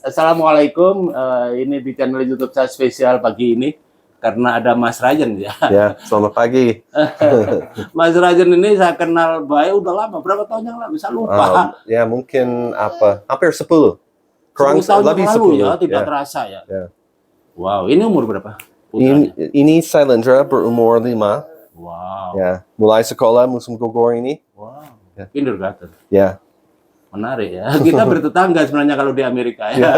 Assalamualaikum. Ini di channel YouTube saya spesial pagi ini karena ada Mas Rajen ya. Ya, selamat pagi. Mas Rajen ini saya kenal baik udah lama, berapa tahun yang lalu? Bisa lupa. Ya, mungkin hampir 10. Kurang 10 tahun lebih yang lalu 10. ya, tidak Ya. terasa ya. Ya. Wow, ini umur berapa? Ini Sailendra berumur 5. Wow. Ya, mulai sekolah musim gugur ini. Wow. Ya. Kindergarten. Ya. Menarik ya. Kita bertetangga sebenarnya kalau di Amerika ya.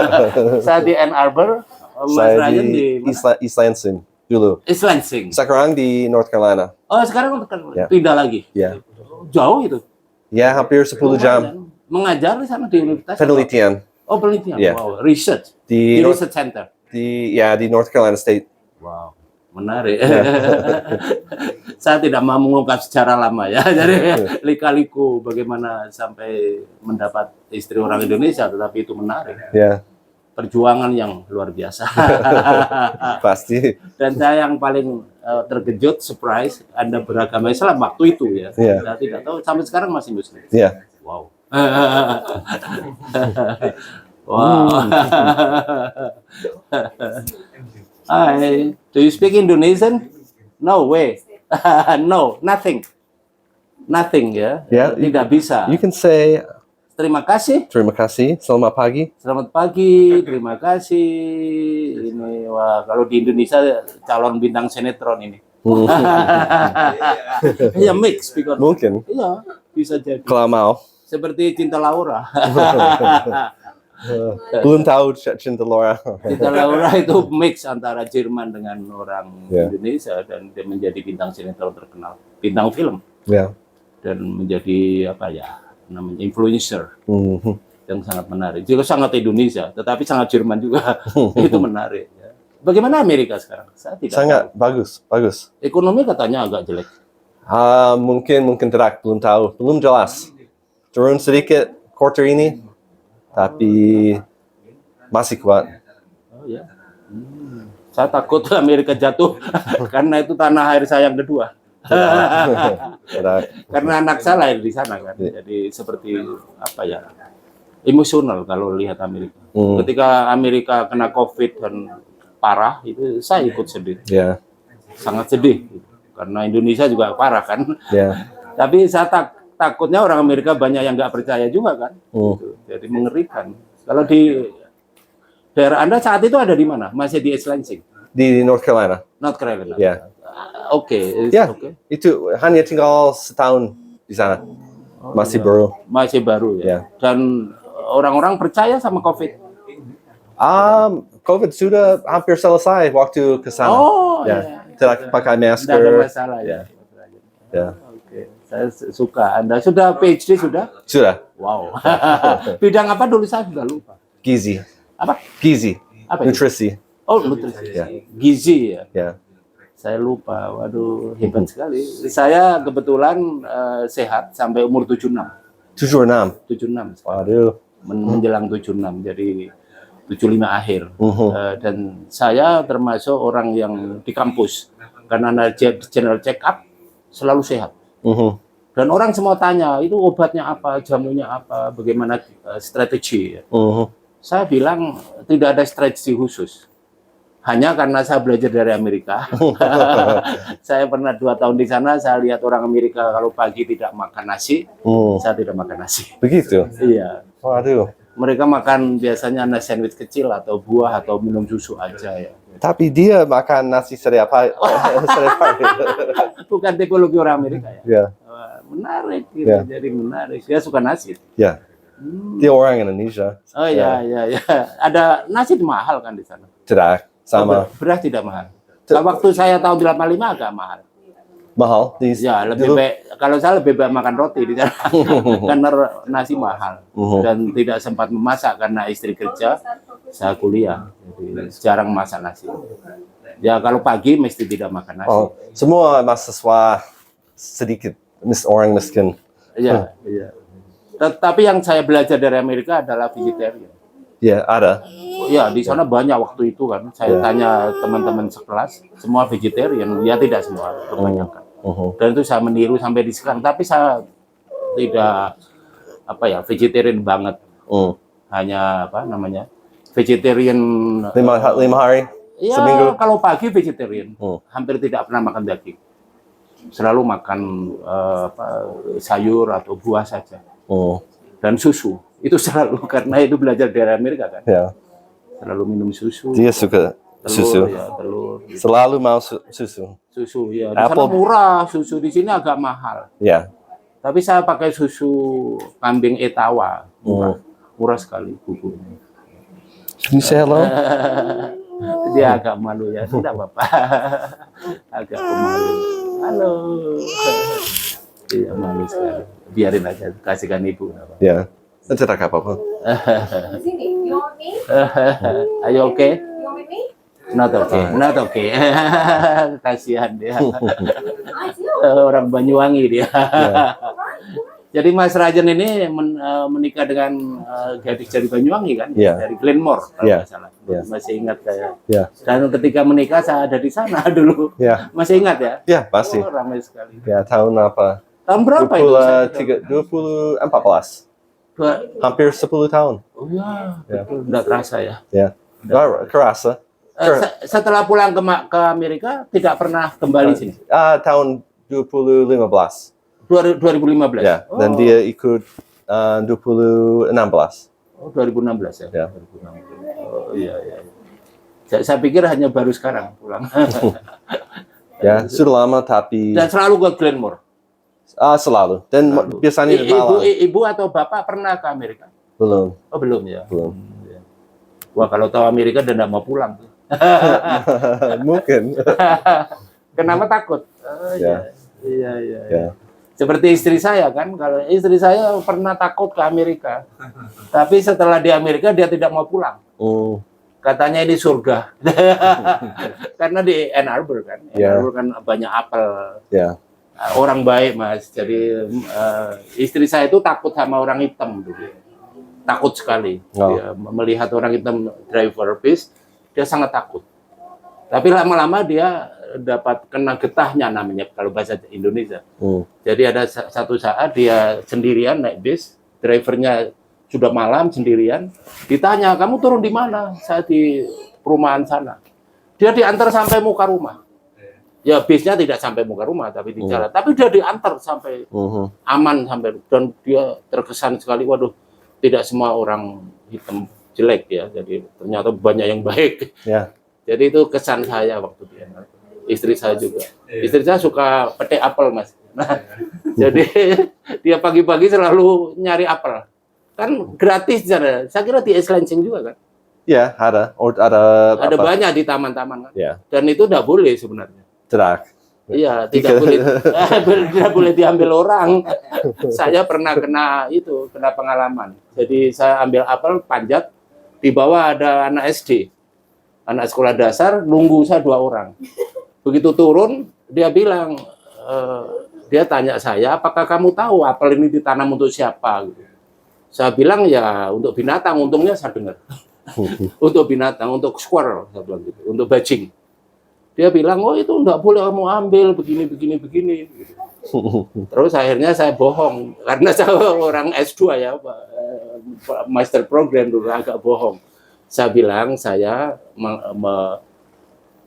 Saya di Ann Arbor, Mas Saya Rajen di di East Lansing dulu. East Lansing. Sekarang di North Carolina. Oh, sekarang Ya. pindah lagi. Ya. Jauh itu. Ya, hampir 10 jam. Mengajar di sana di universitas. Penelitian Oh, penelitian. Ya. Wow, research. di Research center. di North Carolina State. Wow, menarik. Saya tidak mau mengungkap secara lama ya. Jadi lika-liku bagaimana sampai mendapat istri orang Indonesia, tetapi itu menarik. Ya, Perjuangan yang luar biasa. pasti. Dan saya yang paling terkejut, surprise, Anda beragama Islam waktu itu ya. Ya. Saya tidak tahu sampai sekarang masih Muslim. Ya. Wow. Wow. Hi, do you speak Indonesian? No way. No, nothing. Nothing ya. Ya, Tidak bisa. You can say Terima kasih. terima kasih, selamat pagi. Selamat pagi, terima kasih. Ini wah, kalau di Indonesia calon bintang sinetron ini. Ya mix, because Mungkin. iya, bisa jadi. Kalau mau. Seperti Cinta Laura. Belum tahu Cinta Laura. Cinta Laura itu mix antara Jerman dengan orang Ya. Indonesia dan dia menjadi bintang sinetron terkenal, bintang film Ya. dan menjadi apa ya namanya influencer Mhm. yang sangat menarik. Juga sangat Indonesia, tetapi sangat Jerman juga. Itu menarik. Ya. Bagaimana Amerika sekarang? Saya tidak Sangat tahu. bagus. Ekonomi katanya agak jelek. Mungkin tidak, belum tahu, belum jelas. Turun sedikit quarter ini, tapi masih kuat. Oh ya. Saya takut Amerika jatuh karena itu tanah air saya yang kedua. Tidak. Karena anak saya lahir di sana kan. Jadi seperti apa ya? Emosional kalau lihat Amerika. Ketika Amerika kena Covid dan parah itu saya ikut sedih. Ya. Sangat sedih. Karena Indonesia juga parah kan. Ya. Tapi saya takutnya orang Amerika banyak yang nggak percaya juga kan. Gitu. Jadi mengerikan. Kalau di daerah Anda saat itu ada di mana? Masih di East Lansing? Di North Carolina. North Carolina. Ya. Oke. Ya. Oke. Itu hanya tinggal setahun di sana. Masih baru. Masih baru ya. Ya. Dan orang-orang percaya sama COVID. COVID sudah hampir selesai waktu ke sana. Oh, Ya. Tidak pakai Tidak masker. ada masalah ya. Ya. Oke. Saya suka. Anda sudah PhD sudah? Sudah. Wow. Bidang apa dulu saya sudah lupa. Gizi. Apa? Gizi. Apa itu? Nutrisi. Oh, nutrisi. Ya. Gizi ya. Ya. Saya lupa. Waduh, hebat sekali. Saya kebetulan sehat sampai umur 76. 76. 76. Waduh. Menjelang 76. Jadi 75 akhir. Mhm. Dan saya termasuk orang yang di kampus karena ada general check up selalu sehat. Mhm. Dan orang semua tanya, itu obatnya apa, jamunya apa, bagaimana strategi. Mhm. Saya bilang tidak ada strategi khusus. Hanya karena saya belajar dari Amerika. Saya pernah 2 tahun di sana, saya lihat orang Amerika kalau pagi tidak makan nasi, saya tidak makan nasi. Begitu. Iya. Waduh. Mereka makan biasanya nasi sandwich kecil atau buah atau minum susu aja ya. Tapi dia makan nasi setiap hari. Bukan tipologi orang Amerika ya. Ya. Wah, menarik gitu. Ya. Jadi menarik. Dia suka nasi. Ya. Dia orang Indonesia. Oh ya, ya, ya. Ada nasi mahal kan di sana? Tidak. Sama. Beras tidak mahal. Nah, waktu saya tahun 85 agak mahal. Mahal. Ya, lebih baik. Kalau saya lebih baik makan roti di sana. Karena nasi mahal. Dan tidak sempat memasak karena istri kerja, saya kuliah. Jadi jarang masak nasi. Ya, kalau pagi mesti tidak makan nasi. Oh, semua mahasiswa sedikit orang miskin. Iya, iya. Tapi yang saya belajar dari Amerika adalah vegetarian. Ya, ada. Ya, di sana banyak waktu itu kan. Saya tanya teman-teman sekelas, semua vegetarian. Ya, tidak semua, kebanyakan. Dan itu saya meniru sampai di sekarang. Tapi saya tidak, apa ya, vegetarian banget. hanya apa namanya vegetarian. 5 hari Ya seminggu. kalau pagi vegetarian, Hmm. hampir tidak pernah makan daging. Selalu makan apa, sayur atau buah saja dan susu. Itu selalu karena itu belajar dari Amerika kan. Ya, Selalu minum susu. dia suka susu. Ya, telur. Selalu mau susu. Susu ya. Di sana Apple. murah, susu di sini agak mahal. Ya. Tapi saya pakai susu kambing Etawa, murah sekali bukunya. Can you say hello? Dia agak malu ya, tidak apa-apa. Agak pemalu. Halo. Iya malu sekali. Biarin aja, kasihkan ibu. Ya. Tidak apa-apa. Sini, you want me? Are you okay? You want me? Not okay, not okay. Kasihan dia. I do. Orang Banyuwangi dia. Jadi Mas Rajan ini menikah dengan gadis dari Banyuwangi kan? Iya. Dari Glenmore kalau Iya. nggak salah. Iya. Masih ingat saya. Ya. Dan ketika menikah saya ada di sana dulu. Ya. Masih ingat ya? Ya, pasti. Oh, ramai sekali. Ya, tahun apa? Tahun berapa itu? Saya tidak- 2014. Hampir 10 tahun. Oh ya, Ya. betul. Nggak terasa ya. Ya. Kerasa. Setelah pulang ke Amerika tidak pernah kembali sini. Tahun 2015. 2015. Ya. Oh, Dan dia ikut 2016. oh, 2016 ya. Ya. 2016. Oh iya iya. Saya pikir hanya baru sekarang pulang. Ya, sudah lama tapi Dan selalu ke Glenmore. selalu. Dan Selalu. biasanya di malam. Ibu atau bapak pernah ke Amerika? Belum. Oh belum ya. Belum. Ya. Wah kalau tahu Amerika dan nggak mau pulang. Mungkin. Kenapa takut? Oh, Ya. Iya iya. Ya. Seperti istri saya kan, kalau istri saya pernah takut ke Amerika, tapi setelah di Amerika dia tidak mau pulang. Katanya ini surga, karena di Ann Arbor kan, Ann Ya. Arbor kan banyak apel. Ya. Orang baik mas, jadi istri saya itu takut sama orang hitam dulu, takut sekali. Oh. Dia melihat orang hitam driver bis, dia sangat takut. Tapi lama-lama dia dapat kena getahnya namanya kalau bahasa Indonesia. Jadi ada satu saat dia sendirian naik bis, drivernya sudah malam sendirian, ditanya, kamu turun di mana? Saya di perumahan sana. Dia diantar sampai muka rumah. Ya bisnya tidak sampai muka rumah, tapi di jalan. Tapi dia diantar sampai aman sampai, dan dia terkesan sekali, waduh, tidak semua orang hitam jelek ya. Jadi ternyata banyak yang baik. Ya. Jadi itu kesan saya waktu dia. Istri saya juga. Istri saya suka petik apel, Mas. Nah, jadi dia pagi-pagi selalu nyari apel. Kan gratis, saya kira di East Lansing juga kan. Ya, ada. Ada Ada apa? banyak di taman-taman kan. Ya. Dan itu tidak boleh sebenarnya. Tidak. Iya, tidak boleh, tidak boleh diambil orang. Saya pernah kena pengalaman. Jadi saya ambil apel, panjat, di bawah ada anak SD, anak sekolah dasar, nunggu saya 2 orang. Begitu turun, dia bilang, dia tanya saya, apakah kamu tahu apel ini ditanam untuk siapa? Gitu. Saya bilang ya untuk binatang, untungnya saya dengar. Untuk binatang, untuk squirrel, saya bilang gitu, untuk bajing. Dia bilang, oh itu enggak boleh kamu ambil, begini. Gitu. Terus akhirnya saya bohong, karena saya orang S2 ya, master program dulu, agak bohong. Saya bilang, saya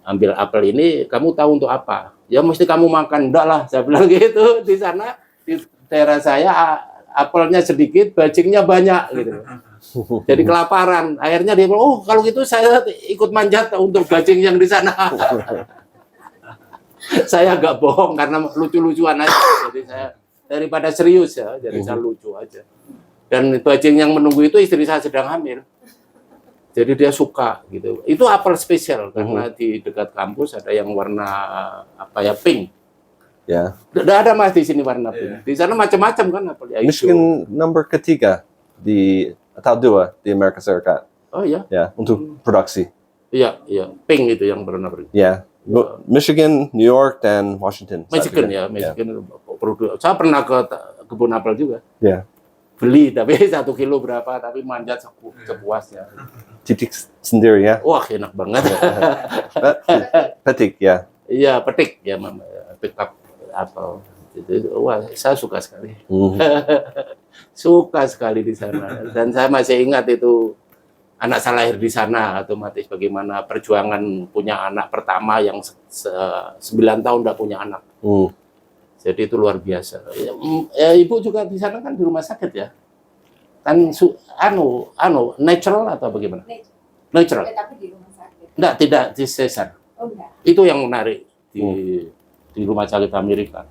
ambil apel ini, kamu tahu untuk apa? Ya mesti kamu makan. Enggak lah, saya bilang gitu. Di sana, di daerah saya, apelnya sedikit, bajingnya banyak gitu. Jadi kelaparan. Akhirnya dia bilang, oh kalau gitu saya ikut manjat untuk bajing yang di sana. Saya agak bohong karena lucu-lucuan aja. Jadi saya daripada serius ya, jadi saya lucu aja. Dan bajing yang menunggu itu istri saya sedang hamil. Jadi dia suka gitu. Itu apel spesial karena di dekat kampus ada yang warna apa ya, pink. Ya. Tidak ada mas di sini warna pink. Di sana macam-macam kan apel. Ya, Michigan nomor ketiga atau 2 di Amerika Serikat. Oh iya. Ya, untuk produksi. Iya, pink itu yang berwarna pink. Ya. Michigan, New York, dan Washington. Michigan ya, Michigan produk. Saya pernah ke kebun apel juga. Ya. Beli tapi 1 kilo berapa, tapi manjat sepuasnya. Titik sendiri ya. Wah enak banget. Petik ya. Iya petik ya, pick up apel. Wah saya suka sekali. Suka sekali di sana. Dan saya masih ingat itu anak saya lahir di sana, otomatis bagaimana perjuangan punya anak pertama yang 9 tahun tidak punya anak. Jadi itu luar biasa. Ibu juga di sana kan di rumah sakit ya? Kan natural atau bagaimana? Natural. Tapi di rumah sakit. Enggak, tidak di sesar. Oh, enggak. Itu yang menarik di rumah sakit Amerika.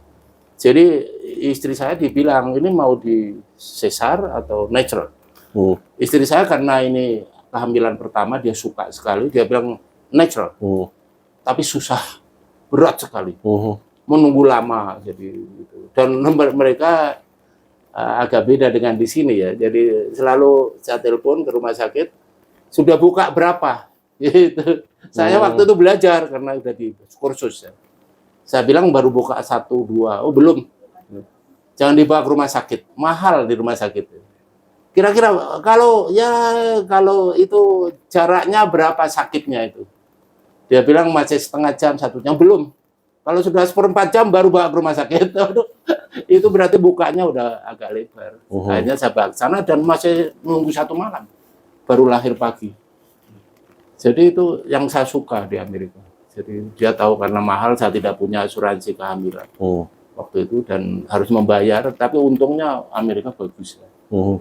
Jadi istri saya dibilang ini mau di sesar atau natural. Istri saya karena ini kehamilan pertama dia suka sekali, dia bilang natural. Tapi susah, berat sekali. Menunggu lama jadi gitu. Dan mereka agak beda dengan di sini ya. Jadi selalu saya telepon ke rumah sakit, sudah buka berapa? Gitu. Saya waktu itu belajar karena udah di kursus ya. Saya bilang baru buka 1, 2. Oh, belum. Jangan dibawa ke rumah sakit. Mahal di rumah sakit. Kira-kira kalau itu jaraknya berapa sakitnya itu? Dia bilang masih setengah jam, 1 jam. Belum. Kalau sudah 1/4 jam baru bawa ke rumah sakit. Itu berarti bukanya udah agak lebar. Akhirnya saya bawa ke sana dan masih nunggu 1 malam. Baru lahir pagi. Jadi itu yang saya suka di Amerika. Jadi dia tahu karena mahal saya tidak punya asuransi kehamilan waktu itu dan harus membayar. Tapi untungnya Amerika bagus.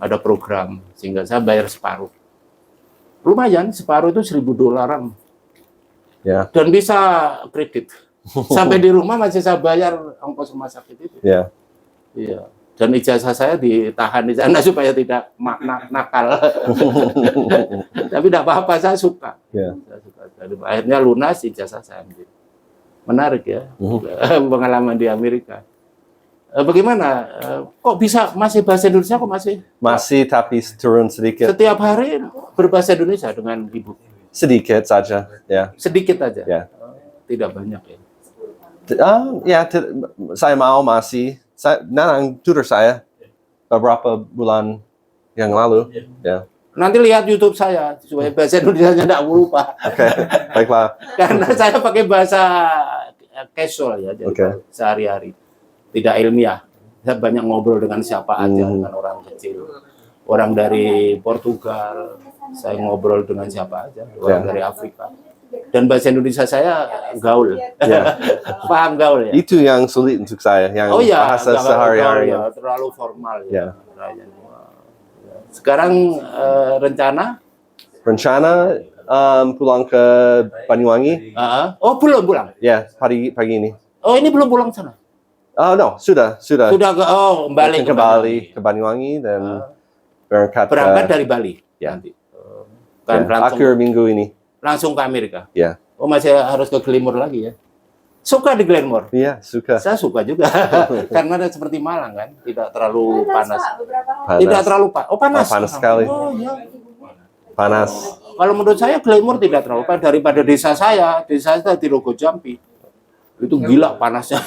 Ada program sehingga saya bayar separuh. Lumayan, separuh itu $1.000. Ya. Dan bisa kredit. Sampai di rumah masih saya bayar ongkos rumah sakit itu. Ya. Iya. Dan ijazah saya ditahan di sana supaya tidak nakal. Tapi tidak apa-apa, saya suka. Ya. Saya suka. Jadi akhirnya lunas ijazah saya ambil. Menarik ya, pengalaman di Amerika. Bagaimana? Kok bisa masih bahasa Indonesia? Kok Masih tapi turun sedikit. setiap hari berbahasa Indonesia dengan ibu? Sedikit saja. Ya. Sedikit aja. Ya. Tidak banyak ya. Saya mau masih. Tutor saya beberapa bulan yang lalu. Ya. Nanti lihat YouTube saya supaya bahasa Indonesia tidak lupa. Oke, baiklah. Karena saya pakai bahasa casual ya, jadi sehari-hari. Tidak ilmiah. Saya banyak ngobrol dengan siapa aja, dengan orang kecil. Orang dari Portugal, saya ngobrol dengan siapa aja. Orang dari Afrika. Dan bahasa Indonesia saya gaul. Ya. Paham gaul ya? Itu yang sulit untuk saya, yang bahasa sehari-hari. Ya, terlalu formal ya. Sekarang rencana pulang ke Banyuwangi. Oh, belum pulang. Ya, pagi ini. Oh, ini belum pulang sana. Oh no, sudah. Sudah kembali ke Banyuwangi dan berangkat dari Bali. Ya. Nanti. Kan akhir minggu ini. Langsung ke Amerika. Ya. Oh, masih harus ke Glenmore lagi ya. Suka di Glenmore? Iya, suka. Saya suka juga. Karena ada seperti Malang kan, tidak terlalu panas. Panas. Tidak terlalu panas. Oh, panas. Panas sekali. Oh, ya. Panas. Kalau menurut saya Glenmore tidak terlalu panas daripada desa saya. Desa saya di Rogo Jampi. Itu gila panasnya.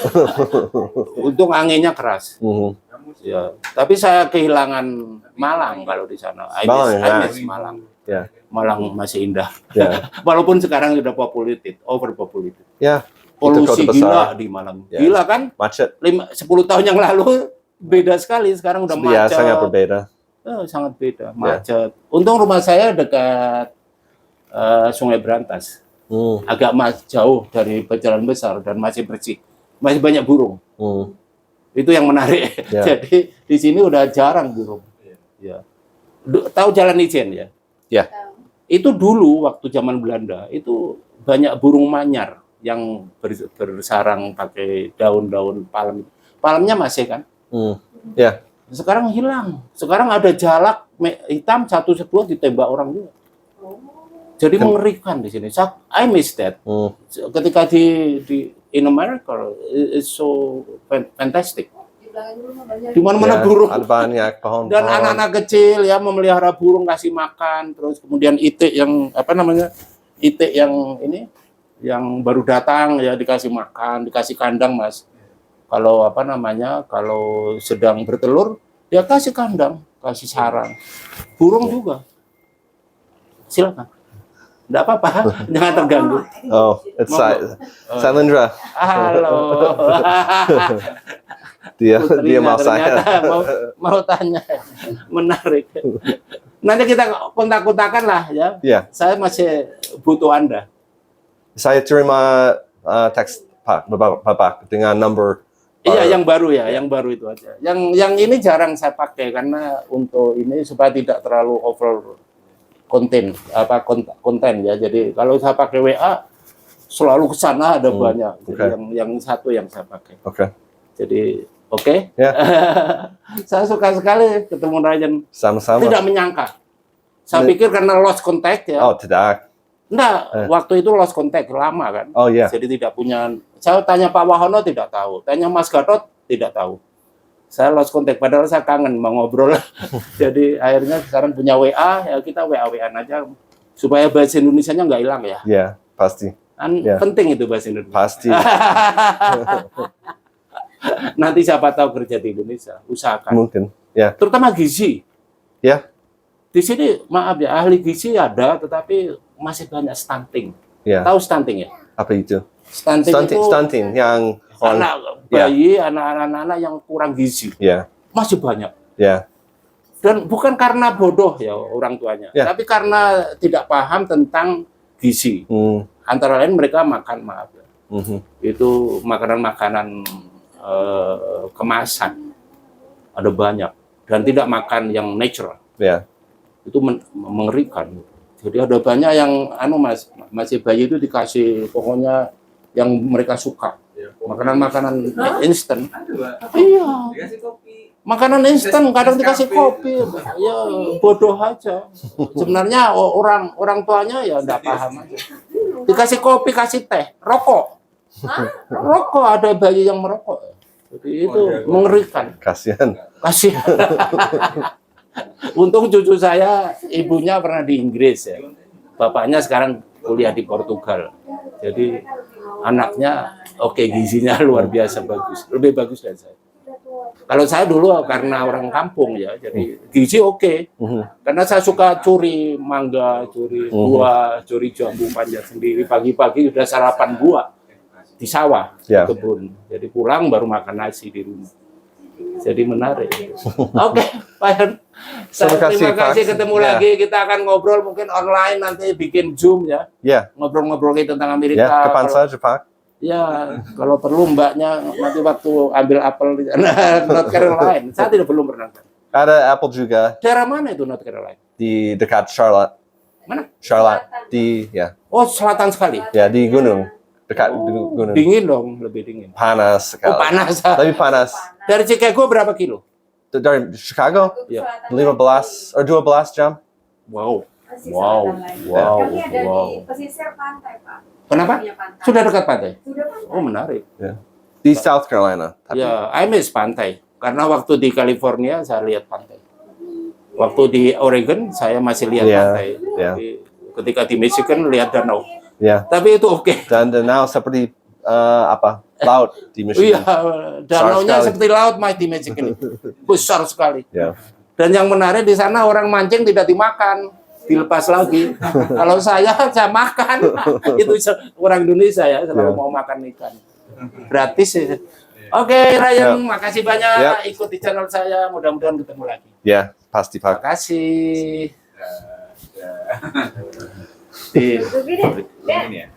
Untung anginnya keras. Ya. Tapi saya kehilangan Malang kalau di sana. I miss Malang. Ya. Malang masih indah. Ya. Walaupun sekarang sudah overpopulated. Ya. Polusi gila di Malang. Ya. Gila kan? Macet. 10 tahun yang lalu beda sekali. Sekarang udah macet. Sangat berbeda. Sangat beda. Macet. Untung rumah saya dekat Sungai Berantas. Agak jauh dari jalan besar dan masih bersih. Masih banyak burung. Itu yang menarik. Ya. Jadi di sini udah jarang burung. Ya. Tahu Jalan Ijen ya? Ya. Itu dulu waktu zaman Belanda itu banyak burung manyar yang bersarang pakai daun-daun palem. Palemnya masih kan? Ya. Sekarang hilang. Sekarang ada jalak hitam 1-2 ditembak orang juga. Jadi mengerikan di sini. I miss that. Ketika in America it's so fantastic. Di mana-mana burung. Ada banyak pohon. Dan anak-anak kecil ya memelihara burung, kasih makan, terus kemudian itik yang itik yang ini yang baru datang ya dikasih makan, dikasih kandang, Mas. Kalau kalau sedang bertelur dia kasih kandang, kasih sarang. Burung juga. Silakan. Enggak apa-apa, jangan terganggu. Oh, it's Sailendra. Halo. Putrinya mau ternyata saya. mau tanya. Menarik. Nanti kita kontak-kontakan lah ya. Ya, Saya masih butuh Anda. saya terima teks Bapak dengan nomor. Iya, yang baru ya, yang baru itu aja. Yang ini jarang saya pakai karena untuk ini supaya tidak terlalu over konten ya. Jadi kalau saya pakai WA selalu ke sana ada banyak. Jadi yang satu yang saya pakai. Oke. Jadi oke. Ya. Saya suka sekali ketemu Ryan. Sama-sama. Tidak menyangka. Saya pikir karena lost contact ya. Oh, tidak. Enggak, waktu itu lost contact lama kan. Oh ya. Jadi tidak punya. Saya tanya Pak Wahono tidak tahu. Tanya Mas Gatot tidak tahu. Saya lost contact padahal saya kangen mau ngobrol. Jadi akhirnya sekarang punya WA ya kita WA-WAan aja supaya bahasa Indonesianya nggak hilang ya. Ya, pasti. Kan Ya. penting itu bahasa Indonesia. Pasti. Nanti siapa tahu kerja di Indonesia, usahakan. Mungkin. Ya. Terutama gizi. Ya. Di sini maaf ya, ahli gizi ada tetapi masih banyak stunting. Ya. Tahu stunting ya? Apa itu? Stunting, itu Stunting yang anak bayi, anak-anak yang kurang gizi. Ya. Masih banyak. Ya. Dan bukan karena bodoh ya orang tuanya, Ya. tapi karena tidak paham tentang gizi. Antara lain mereka makan maaf ya, itu makanan-makanan kemasan ada banyak dan tidak makan yang natural. Ya. Itu mengerikan. Jadi ada banyak yang masih bayi itu dikasih pokoknya yang mereka suka. Makanan-makanan instan. Iya. Makanan instan kadang dikasih kopi. Ya bodoh aja. Sebenarnya orang tuanya ya enggak paham aja. Dikasih kopi, kasih teh, rokok. Rokok ada bayi yang merokok. Jadi itu mengerikan. Kasihan. Kasih. Untung cucu saya ibunya pernah di Inggris ya. Bapaknya sekarang kuliah di Portugal. Jadi anaknya oke, gizinya luar biasa bagus. Lebih bagus dari saya. Kalau saya dulu karena orang kampung ya, jadi gizi oke. Karena saya suka curi mangga, curi buah, curi jambu panjat sendiri. Pagi-pagi udah sarapan buah di sawah, di kebun. Jadi pulang baru makan nasi di rumah. Jadi menarik. Oke, Pak Yan. Terima kasih ketemu lagi. Kita akan ngobrol mungkin online nanti bikin Zoom ya. Ya. Ngobrol-ngobrol tentang Amerika. Ya, kapan saja, Pak. Ya, kalau perlu mbaknya nanti waktu ambil apel di North Carolina. Saya belum pernah. Ada Apple juga Daerah mana itu North Carolina? di dekat Charlotte. Mana? Charlotte di Oh, selatan sekali. ya di gunung. Dekat gunung. Dingin dong, lebih dingin. Panas sekali. Oh, panas. Lebih panas. Dari Chicago berapa kilo? Dari Chicago? Ya. 15 or 12 jam. Wow. Masih Wow. selatan lain. Wow. Kami ada Wow. di pesisir pantai, Pak. Kenapa? Punya pantai. Sudah dekat pantai? Sudah pantai. Oh, menarik. Di South Carolina. Tapi Ya, I miss pantai. Karena waktu di California saya lihat pantai. Waktu di Oregon saya masih lihat Ya, pantai. ya. Tapi ketika di Michigan lihat danau. ya. Tapi itu oke. Dan danau seperti apa? Laut di Iya, Michigan. danaunya sekali. seperti laut mas di Michigan. Besar sekali. Ya. Dan yang menarik di sana orang mancing tidak dimakan, dilepas lagi. Kalau saya makan. Itu orang Indonesia ya, selalu Ya. mau makan ikan. Gratis ya. Oke, Ryan, makasih banyak Ya. ikut di channel saya. Mudah-mudahan ketemu lagi. Ya, pasti Terima Pak. kasih. Di- Begini, Dan.